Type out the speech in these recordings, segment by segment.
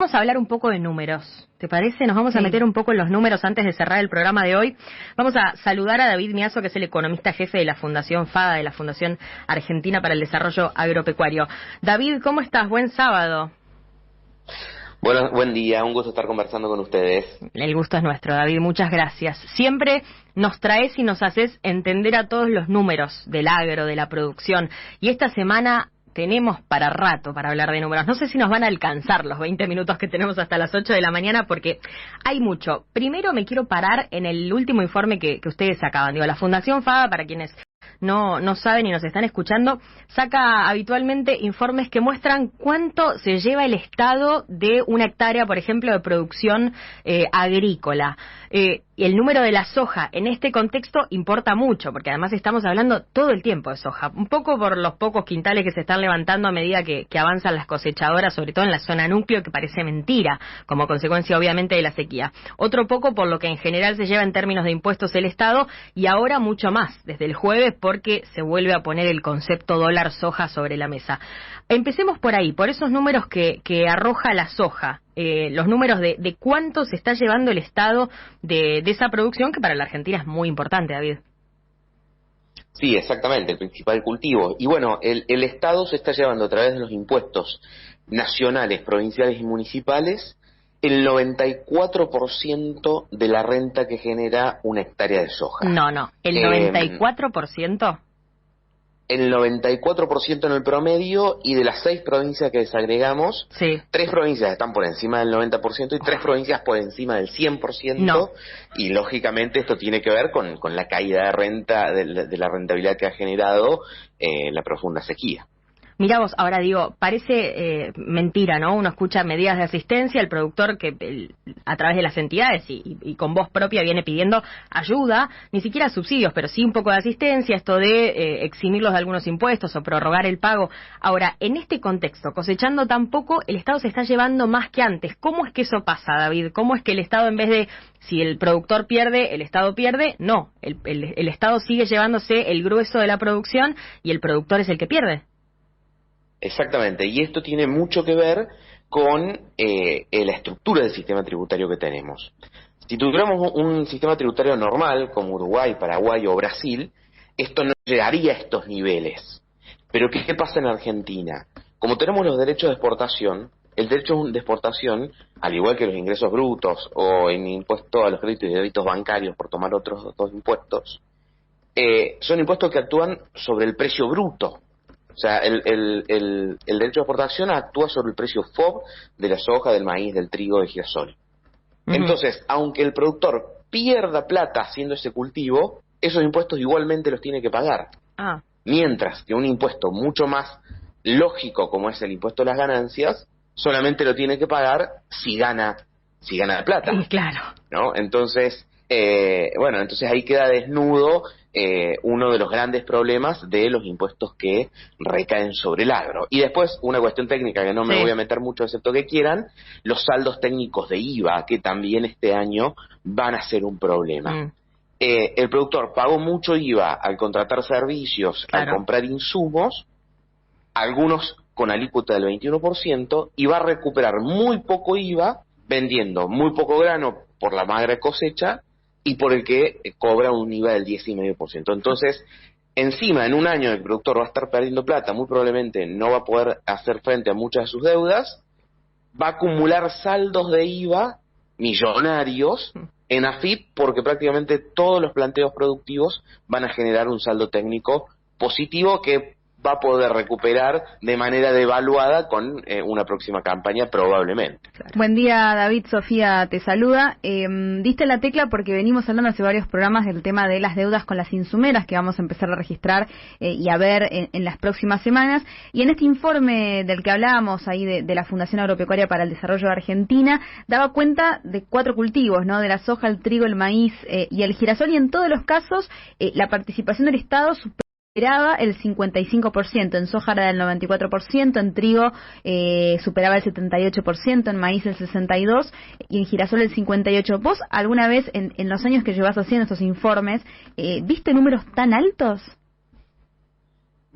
Vamos a hablar un poco de números, ¿te parece? Nos vamos a meter un poco en los números antes de cerrar el programa de hoy. Vamos a saludar a David Miazo, que es el economista jefe de la Fundación FADA, de la Fundación Argentina para el Desarrollo Agropecuario. David, ¿cómo estás? Buen sábado. Bueno, buen día, un gusto estar conversando con ustedes. El gusto es nuestro, David, muchas gracias. Siempre nos traes y nos haces entender a todos los números del agro, de la producción. Y esta semana tenemos para rato para hablar de números. No sé si nos van a alcanzar los 20 minutos que tenemos hasta las 8 de la mañana porque hay mucho. Primero me quiero parar en el último informe que ustedes sacaban. Digo, la Fundación FADA, para quienes no saben y nos están escuchando, saca habitualmente informes que muestran cuánto se lleva el Estado de una hectárea, por ejemplo, de producción agrícola. Y el número de la soja en este contexto importa mucho, porque además estamos hablando todo el tiempo de soja, un poco por los pocos quintales que se están levantando a medida que avanzan las cosechadoras, sobre todo en la zona núcleo, que parece mentira, como consecuencia obviamente de la sequía. Otro poco por lo que en general se lleva en términos de impuestos el Estado, y ahora mucho más, desde el jueves, porque se vuelve a poner el concepto dólar soja sobre la mesa. Empecemos por ahí, por esos números que arroja la soja. Los números de cuánto se está llevando el Estado de esa producción, que para la Argentina es muy importante, David. Sí, exactamente, el principal cultivo. Y bueno, el Estado se está llevando a través de los impuestos nacionales, provinciales y municipales el 94% de la renta que genera una hectárea de soja. No, el 94%. El 94% en el promedio, y de las 6 provincias que desagregamos, sí, 3 provincias están por encima del 90% y 3 provincias por encima del 100%. No. Y lógicamente esto tiene que ver con la caída de renta, de la rentabilidad que ha generado la profunda sequía. Mirá vos, ahora digo, parece mentira, ¿no? Uno escucha medidas de asistencia, el productor que a través de las entidades y con voz propia viene pidiendo ayuda, ni siquiera subsidios, pero sí un poco de asistencia, esto de eximirlos de algunos impuestos o prorrogar el pago. Ahora, en este contexto, cosechando tan poco, el Estado se está llevando más que antes. ¿Cómo es que eso pasa, David? ¿Cómo es que el Estado, en vez de, si el productor pierde, el Estado pierde? No, el Estado sigue llevándose el grueso de la producción y el productor es el que pierde. Exactamente, y esto tiene mucho que ver con la estructura del sistema tributario que tenemos. Si tuviéramos un sistema tributario normal, como Uruguay, Paraguay o Brasil, esto no llegaría a estos niveles. Pero ¿qué pasa en Argentina? Como tenemos los derechos de exportación, el derecho de exportación, al igual que los ingresos brutos o en impuesto a los créditos y débitos bancarios, por tomar otros dos impuestos, son impuestos que actúan sobre el precio bruto. O sea, el derecho de exportación actúa sobre el precio FOB de la soja, del maíz, del trigo, del girasol. Entonces, aunque el productor pierda plata haciendo ese cultivo, esos impuestos igualmente los tiene que pagar. Mientras que un impuesto mucho más lógico, como es el impuesto a las ganancias, solamente lo tiene que pagar si gana plata. Claro. ¿No? Entonces, entonces ahí queda desnudo uno de los grandes problemas de los impuestos que recaen sobre el agro. Y después, una cuestión técnica que no me voy a meter mucho, excepto que quieran, los saldos técnicos de IVA, que también este año van a ser un problema. El productor pagó mucho IVA al contratar servicios, al comprar insumos, algunos con alícuota del 21%, y va a recuperar muy poco IVA vendiendo muy poco grano por la magra cosecha y por el que cobra un IVA del 10,5%. Entonces, encima, en un año el productor va a estar perdiendo plata, muy probablemente no va a poder hacer frente a muchas de sus deudas, va a acumular saldos de IVA millonarios en AFIP, porque prácticamente todos los planteos productivos van a generar un saldo técnico positivo que va a poder recuperar de manera devaluada con una próxima campaña probablemente. Buen día, David. Sofía te saluda. Diste la tecla porque venimos hablando hace varios programas del tema de las deudas con las insumeras que vamos a empezar a registrar y a ver en las próximas semanas. Y en este informe del que hablábamos ahí de la Fundación Agropecuaria para el Desarrollo de Argentina, daba cuenta de 4 cultivos, ¿no? De la soja, el trigo, el maíz y el girasol, y en todos los casos la participación del Estado superaba el 55%, en soja era del 94%, en trigo superaba el 78%, en maíz el 62% y en girasol el 58%. ¿Vos alguna vez en los años que llevas haciendo estos informes viste números tan altos?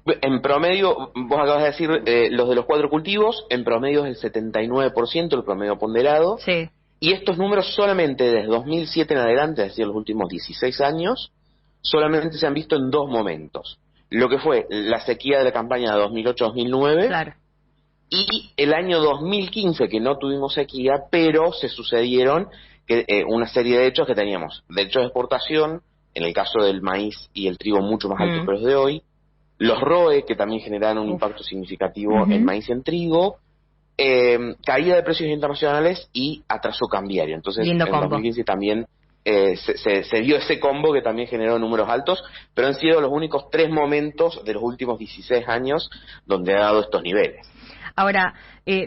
En promedio, vos acabas de decir los de los 4 cultivos, en promedio es el 79% el promedio ponderado. Sí. Y estos números solamente desde 2007 en adelante, es decir, los últimos 16 años, solamente se han visto en 2 momentos. Lo que fue la sequía de la campaña de 2008-2009, Claro. y el año 2015, que no tuvimos sequía, pero se sucedieron una serie de hechos que teníamos. Derechos de exportación, en el caso del maíz y el trigo mucho más altos que los de hoy, los ROE, que también generaron un impacto significativo en maíz y en trigo, caída de precios internacionales y atraso cambiario. Entonces, Lindo en combo. 2015 también se dio ese combo que también generó números altos, pero han sido los únicos 3 momentos de los últimos 16 años donde ha dado estos niveles. Ahora,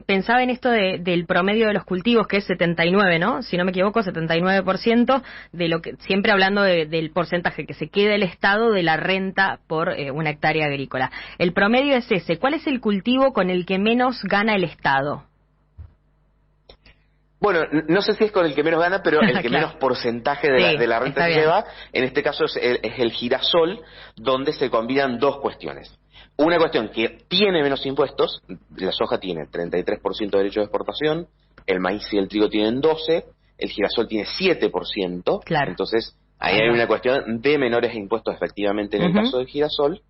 pensaba en esto del promedio de los cultivos, que es 79, ¿no? Si no me equivoco, 79% de lo que, siempre hablando del porcentaje que se queda el Estado de la renta por una hectárea agrícola. El promedio es ese. ¿Cuál es el cultivo con el que menos gana el Estado? Bueno, no sé si es con el que menos gana, pero el que Claro. menos porcentaje de la renta se lleva. En este caso es el girasol, donde se combinan 2 cuestiones. Una cuestión que tiene menos impuestos, la soja tiene 33% de derecho de exportación, el maíz y el trigo tienen 12%, el girasol tiene 7%, Claro. Entonces ahí hay una cuestión de menores impuestos efectivamente en el caso del girasol.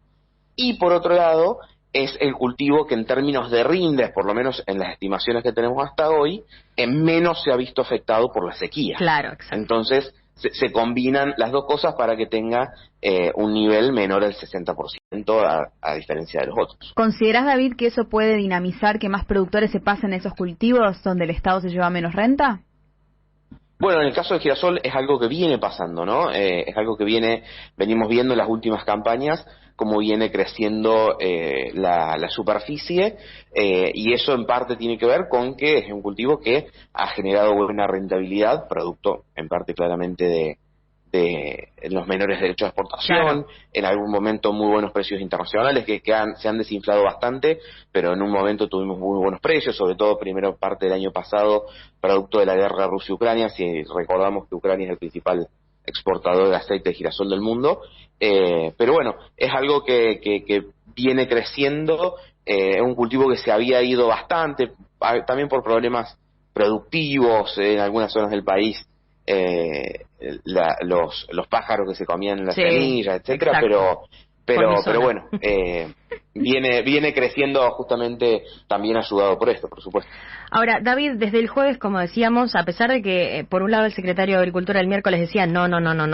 Y por otro lado, es el cultivo que en términos de rindes, por lo menos en las estimaciones que tenemos hasta hoy, menos se ha visto afectado por la sequía. Claro, exacto. Entonces se combinan las 2 cosas para que tenga un nivel menor al 60% a diferencia de los otros. ¿Considerás, David, que eso puede dinamizar que más productores se pasen a esos cultivos donde el Estado se lleva menos renta? Bueno, en el caso del girasol es algo que viene pasando, ¿no? Es algo que venimos viendo en las últimas campañas, cómo viene creciendo la superficie, y eso en parte tiene que ver con que es un cultivo que ha generado buena rentabilidad, producto en parte claramente de los menores derechos de exportación, Claro. En algún momento muy buenos precios internacionales que se han desinflado bastante, pero en un momento tuvimos muy buenos precios, sobre todo primera parte del año pasado, producto de la guerra Rusia-Ucrania, si recordamos que Ucrania es el principal exportador de aceite de girasol del mundo, pero bueno, es algo que viene creciendo, es un cultivo que se había ido bastante, también por problemas productivos en algunas zonas del país, los pájaros que se comían las semillas, etcétera, pero bueno, viene creciendo justamente también ayudado por esto, por supuesto. Ahora, David, desde el jueves, como decíamos, a pesar de que por un lado el secretario de Agricultura el miércoles decía no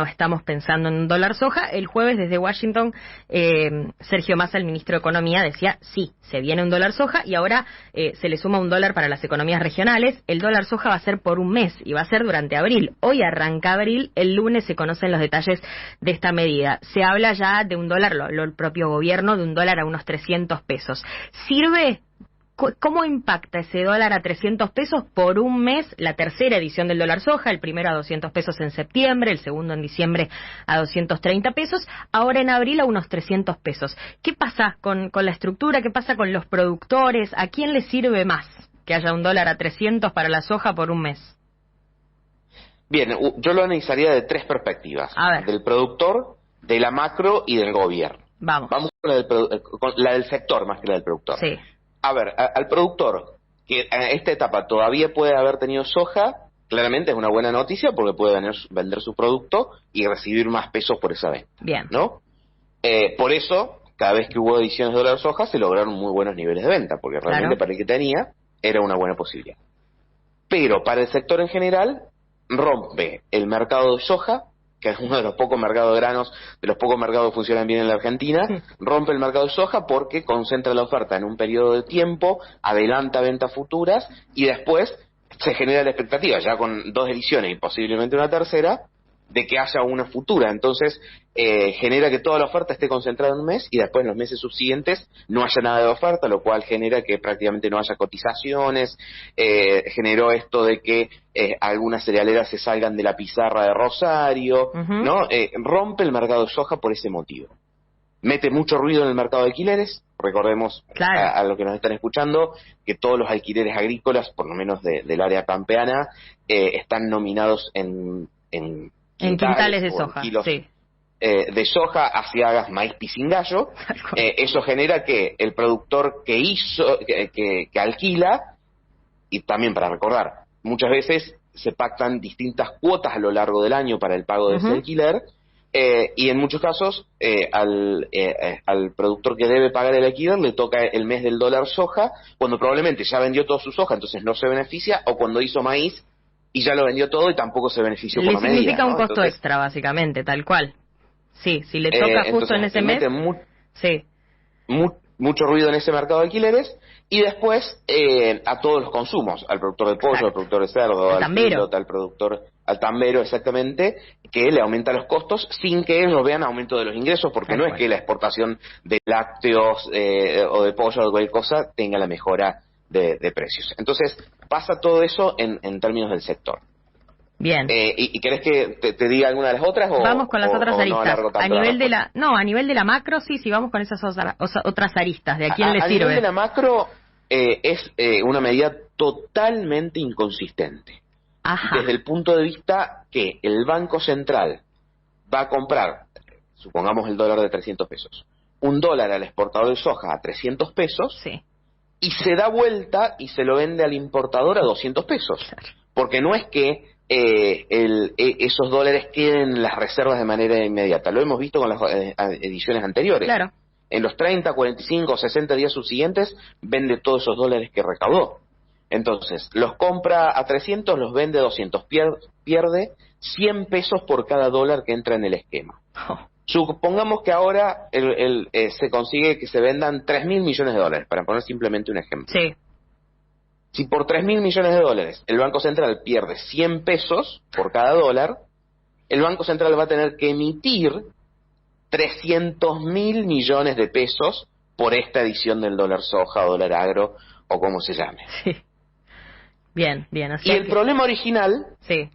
estamos pensando en un dólar soja, el jueves desde Washington Sergio Massa, el ministro de Economía, decía sí, se viene un dólar soja y ahora se le suma un dólar para las economías regionales. El dólar soja va a ser por un mes y va a ser durante abril. Hoy arranca abril, el lunes se conocen los detalles de esta medida. Se habla ya de un dólar, el propio gobierno, de un dólar a unos 300 pesos. ¿Sirve? ¿Cómo impacta ese dólar a 300 pesos por un mes? La tercera edición del dólar soja, el primero a 200 pesos en septiembre, el segundo en diciembre a 230 pesos, ahora en abril a unos 300 pesos. ¿Qué pasa con la estructura? ¿Qué pasa con los productores? ¿A quién le sirve más que haya un dólar a 300 para la soja por un mes? Bien, yo lo analizaría de 3 perspectivas. A ver. Del productor, de la macro y del gobierno. Vamos con la del sector más que la del productor. Sí. A ver, al productor, que en esta etapa todavía puede haber tenido soja, claramente es una buena noticia porque puede vender su producto y recibir más pesos por esa venta. Bien. ¿No? Por eso, cada vez que hubo ediciones de dólar soja, se lograron muy buenos niveles de venta, porque realmente para el que tenía era una buena posibilidad. Pero para el sector en general, rompe el mercado de soja, que es uno de los pocos mercados de granos, de los pocos mercados que funcionan bien en la Argentina, rompe el mercado de soja porque concentra la oferta en un periodo de tiempo, adelanta ventas futuras y después se genera la expectativa, ya con 2 ediciones y posiblemente una tercera, de que haya una futura. Entonces genera que toda la oferta esté concentrada en un mes y después en los meses subsiguientes no haya nada de oferta, lo cual genera que prácticamente no haya cotizaciones. Generó esto de que algunas cerealeras se salgan de la pizarra de Rosario, ¿no? Rompe el mercado de soja por ese motivo. Mete mucho ruido en el mercado de alquileres. Recordemos a los que nos están escuchando que todos los alquileres agrícolas, por lo menos del área pampeana, están nominados en quintales de soja, kilos, sí. de soja hacia hagas maíz pisingallo. Eso genera que el productor que alquila, y también para recordar, muchas veces se pactan distintas cuotas a lo largo del año para el pago de ese alquiler, y en muchos casos al productor que debe pagar el alquiler le toca el mes del dólar soja, cuando probablemente ya vendió toda su soja, entonces no se beneficia, o cuando hizo maíz y ya lo vendió todo y tampoco se benefició por la medida. Le significa un costo entonces, extra, básicamente, tal cual. Sí, si le toca justo en ese mes. Sí. Mucho ruido en ese mercado de alquileres, y después a todos los consumos, al productor de pollo, al productor de cerdo, al tambero, al tambero, exactamente, que le aumenta los costos sin que ellos vean aumento de los ingresos, porque no es que la exportación de lácteos o de pollo o de cualquier cosa tenga la mejora de precios. Entonces pasa todo eso en términos del sector. Bien. ¿Y querés que te diga alguna de las otras? Vamos con las otras aristas. No a nivel de la macro, sí, vamos con esas otras aristas. ¿De a quién le sirve? A nivel de la macro es una medida totalmente inconsistente. Ajá. Desde el punto de vista que el Banco Central va a comprar, supongamos el dólar de 300 pesos, un dólar al exportador de soja a 300 pesos, sí, y se da vuelta y se lo vende al importador a 200 pesos. Claro. Porque no es que esos dólares queden en las reservas de manera inmediata. Lo hemos visto con las ediciones anteriores. Claro. En los 30, 45, 60 días subsiguientes vende todos esos dólares que recaudó. Entonces, los compra a 300, los vende a 200. Pierde 100 pesos por cada dólar que entra en el esquema. Oh. Supongamos que ahora se consigue que se vendan 3.000 millones de dólares, para poner simplemente un ejemplo. Sí. Si por 3.000 millones de dólares el Banco Central pierde 100 pesos por cada dólar, el Banco Central va a tener que emitir 300.000 millones de pesos por esta edición del dólar soja o dólar agro o como se llame. Sí. Bien. Y el problema original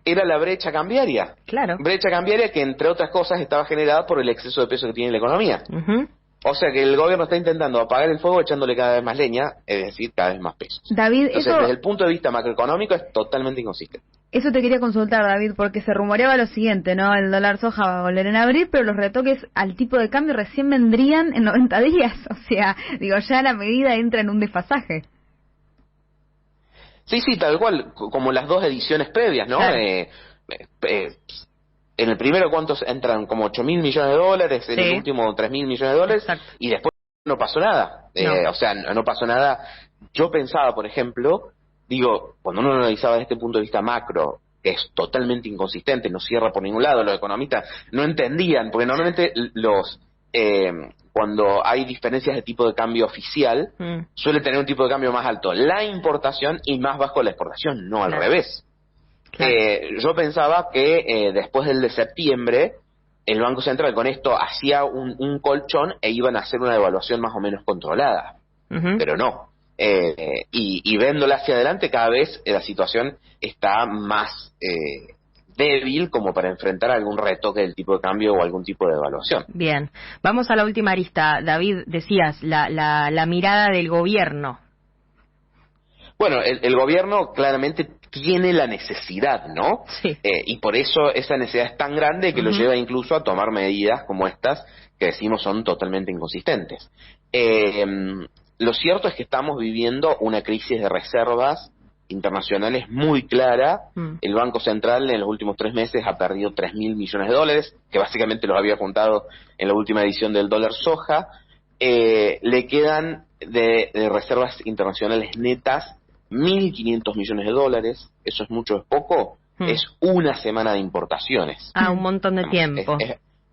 era la brecha cambiaria. Claro. Brecha cambiaria que, entre otras cosas, estaba generada por el exceso de peso que tiene la economía. O sea que el gobierno está intentando apagar el fuego echándole cada vez más leña, es decir, cada vez más pesos. David, entonces, desde el punto de vista macroeconómico es totalmente inconsistente. Eso te quería consultar, David, porque se rumoreaba lo siguiente, ¿no? El dólar soja va a volver en abril, pero los retoques al tipo de cambio recién vendrían en 90 días. O sea, ya la medida entra en un desfasaje. Sí, tal cual, como las dos ediciones previas, ¿no? Claro. En el primero, ¿cuántos entran? Como 8.000 millones de dólares, en el último 3.000 millones de dólares, exacto, y después no pasó nada. No. O sea, no pasó nada. Yo pensaba, por ejemplo, cuando uno analizaba desde este punto de vista macro, que es totalmente inconsistente, no cierra por ningún lado, los economistas no entendían, porque normalmente cuando hay diferencias de tipo de cambio oficial, suele tener un tipo de cambio más alto la importación y más bajo la exportación, no al revés. Claro. Yo pensaba que después del de septiembre el Banco Central con esto hacía un colchón e iban a hacer una devaluación más o menos controlada, pero no. Y viéndola hacia adelante, cada vez la situación está más débil como para enfrentar algún retoque del tipo de cambio o algún tipo de devaluación. Bien, vamos a la última arista. David, decías, la mirada del gobierno. Bueno, el gobierno claramente tiene la necesidad, ¿no? Sí. Y por eso esa necesidad es tan grande que lo lleva incluso a tomar medidas como estas que decimos son totalmente inconsistentes. Lo cierto es que estamos viviendo una crisis de reservas internacionales muy clara. El Banco Central en los últimos 3 meses ha perdido 3.000 millones de dólares, que básicamente los había juntado en la última edición del dólar soja. Le quedan de reservas internacionales netas 1.500 millones de dólares. Eso es mucho, es poco. Es una semana de importaciones. Un montón de tiempo.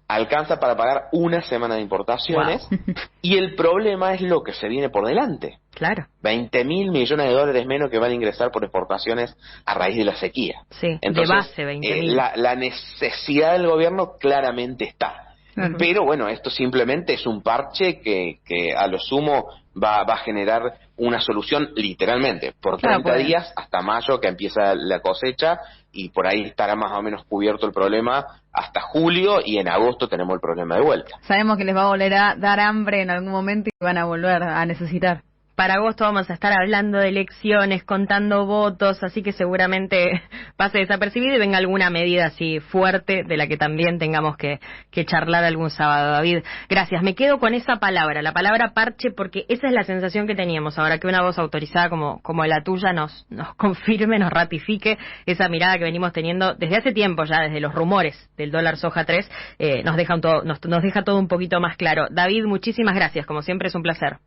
Alcanza para pagar una semana de importaciones. Wow. Y el problema es lo que se viene por delante. Claro. 20.000 millones de dólares menos que van a ingresar por exportaciones a raíz de la sequía. Sí, entonces, de base 20.000. La necesidad del gobierno claramente está. Pero bueno, esto simplemente es un parche que a lo sumo va a generar una solución literalmente por 30 días hasta mayo, que empieza la cosecha, y por ahí estará más o menos cubierto el problema hasta julio, y en agosto tenemos el problema de vuelta. Sabemos que les va a volver a dar hambre en algún momento y van a volver a necesitar. para agosto vamos a estar hablando de elecciones, contando votos, así que seguramente pase desapercibido y venga alguna medida así fuerte de la que también tengamos que charlar algún sábado. David, gracias. Me quedo con esa palabra, la palabra parche, porque esa es la sensación que teníamos ahora, que una voz autorizada como la tuya nos confirme, nos ratifique esa mirada que venimos teniendo desde hace tiempo ya, desde los rumores del dólar soja 3, nos deja todo un poquito más claro. David, muchísimas gracias, como siempre es un placer.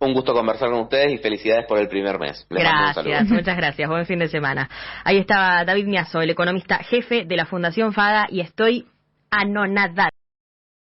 Un gusto conversar con ustedes y felicidades por el primer mes. Gracias, muchas gracias. Buen fin de semana. Ahí estaba David Miazo, el economista jefe de la Fundación FADA, y estoy anonadada.